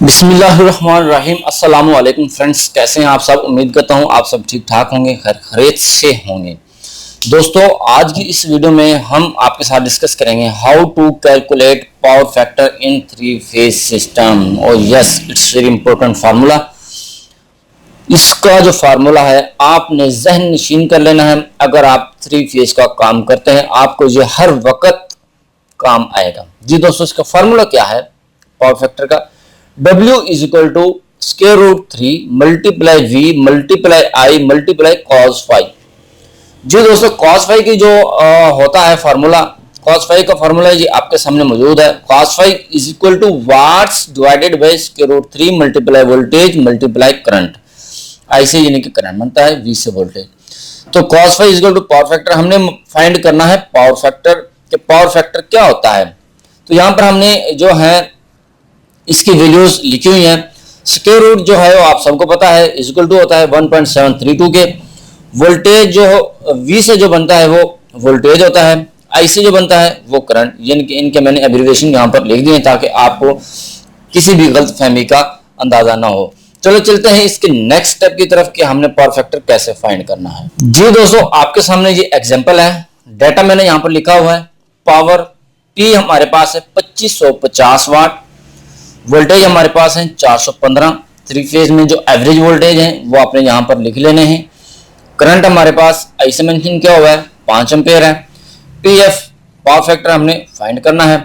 बिस्मिल्लाहिर्रहमानिर्रहीम। अस्सलाम वालेकुम फ्रेंड्स, कैसे हैं आप सब। उम्मीद करता हूं आप सब ठीक ठाक होंगे, खैरियत से होंगे। दोस्तों, आज की इस वीडियो में हम आपके साथ डिस्कस करेंगे how to calculate power factor in three phase system. और yes, it's very important formula. इसका जो फार्मूला है आपने जहन नशीन कर लेना है। अगर आप थ्री फेज का काम करते हैं आपको ये हर वक्त काम आएगा। जी दोस्तों, इसका फार्मूला क्या है पावर फैक्टर का। W is equal to square root 3 multiply V multiply I multiply cos phi. जी दोस्तों, cos फाइव की जो होता है फार्मूला, cos फाइव का फार्मूला जी आपके सामने मौजूद है। cos five is equal to watts divided by square root 3 multiply voltage multiply current. ऐसे यानी कि करंट बनता है V से वोल्टेज। तो cos five is equal to power factor हमने फाइंड करना है। पावर फैक्टर के पावर फैक्टर क्या होता है, तो यहां पर हमने जो है इसकी वैल्यूज लिखी हुई हैं। स्क्वायर रूट जो है वो आप सबको पता है इक्वल टू होता है 1.732 के। वोल्टेज जो V से जो बनता है वो वोल्टेज होता है, I से जो बनता है वो करंट। यानी कि इनके मैंने एब्रिविएशन यहाँ पर लिख दिए ताकि आपको किसी भी गलतफहमी का अंदाजा ना हो। चलो चलते हैं इसके नेक्स्ट स्टेप की तरफ कि हमने पावर फैक्टर कैसे फाइंड करना है। जी दोस्तों, आपके सामने ये एग्जाम्पल है। डाटा मैंने यहाँ पर लिखा हुआ है। पावर P हमारे पास है 2550 वाट। वोल्टेज हमारे पास है 415। थ्री फेज में जो एवरेज वोल्टेज है वो आपने यहां पर लिख लेने हैं। करंट हमारे पास ऐसे मेंशन किया हुआ है 5 एम्पेयर है। पीएफ पावर फैक्टर हमने फाइंड करना है।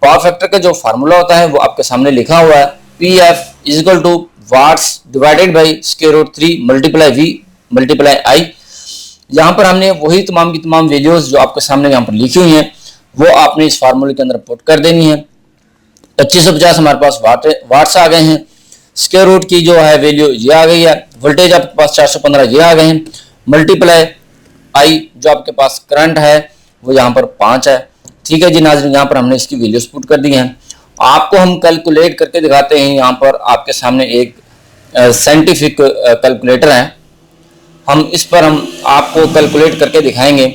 पावर फैक्टर का जो फार्मूला होता है वो आपके सामने लिखा हुआ है। PF is equal to watts divided by square root 3 multiply V multiply I। यहां पर हमने वही तमाम की तमाम वैल्यूज जो आपके सामने यहां पर लिखी हुई हैं वो आपने इस फार्मूले के अंदर पुट कर देनी है। 2550 हमारे पास वाट्स आ गए हैं। स्क्वायर रूट की जो है वैल्यू ये आ गई है। वोल्टेज आपके पास 415 ये आ गए हैं। मल्टीप्लाई I जो आपके पास करंट है वो यहाँ पर 5 है। ठीक है जी नाज़रीन, यहाँ पर हमने इसकी वैल्यूज पुट कर दी हैं। आपको हम कैलकुलेट करके दिखाते हैं। यहाँ पर आपके सामने एक साइंटिफिक कैलकुलेटर है। हम इस पर हम आपको कैलकुलेट करके दिखाएंगे।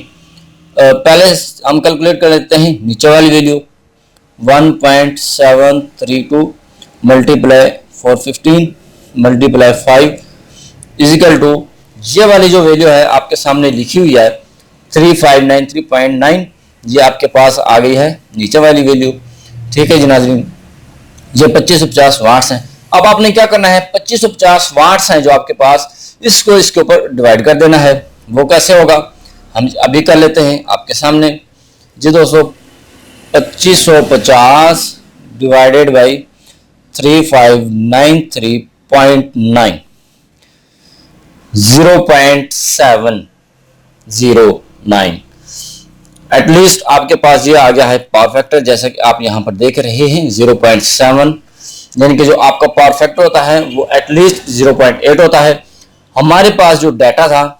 पहले हम कैलकुलेट कर लेते हैं नीचे वाली value 1.732 multiply 415 multiply 5 equal to ये वाली जो वैल्यू है आपके सामने लिखी हुई है 3593.9। ये आपके पास आ गई है नीचे वाली वैल्यू। ठीक है जी नाज़रीन, ये 2550 वाट्स हैं। अब आपने क्या करना है, 2550 वाट्स हैं जो आपके पास, इसको इसके ऊपर डिवाइड कर देना है। वो कैसे होगा हम अभी कर लेते हैं आपके सामने। जी दोस्तों, 2550 डिवाइडेड बाई 3593.9 0.709। एटलीस्ट आपके पास ये आ गया है पावर फैक्टर, जैसा कि आप यहां पर देख रहे हैं 0.7, यानी कि जो आपका पावर फैक्टर होता है वो एटलीस्ट 0.8 होता है। हमारे पास जो डाटा था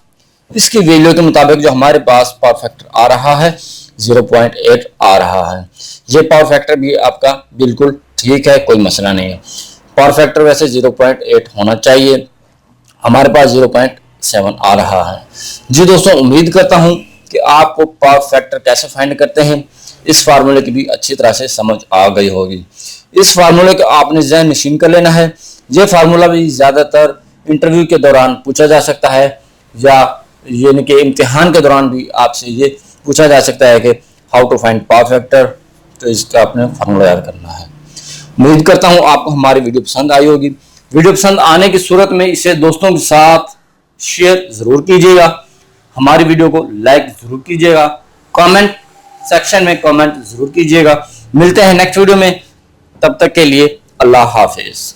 इसकी वैल्यू के मुताबिक जो हमारे पास पावर फैक्टर आ रहा है 0.8 आ रहा है। ये पावर फैक्टर भी आपका बिल्कुल ठीक है, कोई मसला नहीं है। पावर फैक्टर वैसे 0.8 होना चाहिए, हमारे पास 0.7 आ रहा है। जी दोस्तों, उम्मीद करता हूं कि आपको पावर फैक्टर कैसे फाइंड करते हैं इस फार्मूले की भी अच्छी तरह से समझ आ गई होगी। इस फार्मूले को आपने ज़हन नशीन कर लेना है। यह फार्मूला भी ज़्यादातर इंटरव्यू के दौरान पूछा जा सकता है, या यानी कि इम्तिहान के दौरान भी आपसे ये पूछा जा सकता है कि how to find power factor. तो इसका आपने फार्मूला याद करना है। उम्मीद करता हूं आपको हमारी वीडियो पसंद आई होगी। वीडियो पसंद आने की सूरत में इसे दोस्तों के साथ शेयर जरूर कीजिएगा। हमारी वीडियो को लाइक जरूर कीजिएगा। कमेंट सेक्शन में कमेंट जरूर कीजिएगा। मिलते हैं नेक्स्ट वीडियो में, तब तक के लिए अल्लाह हाफिज।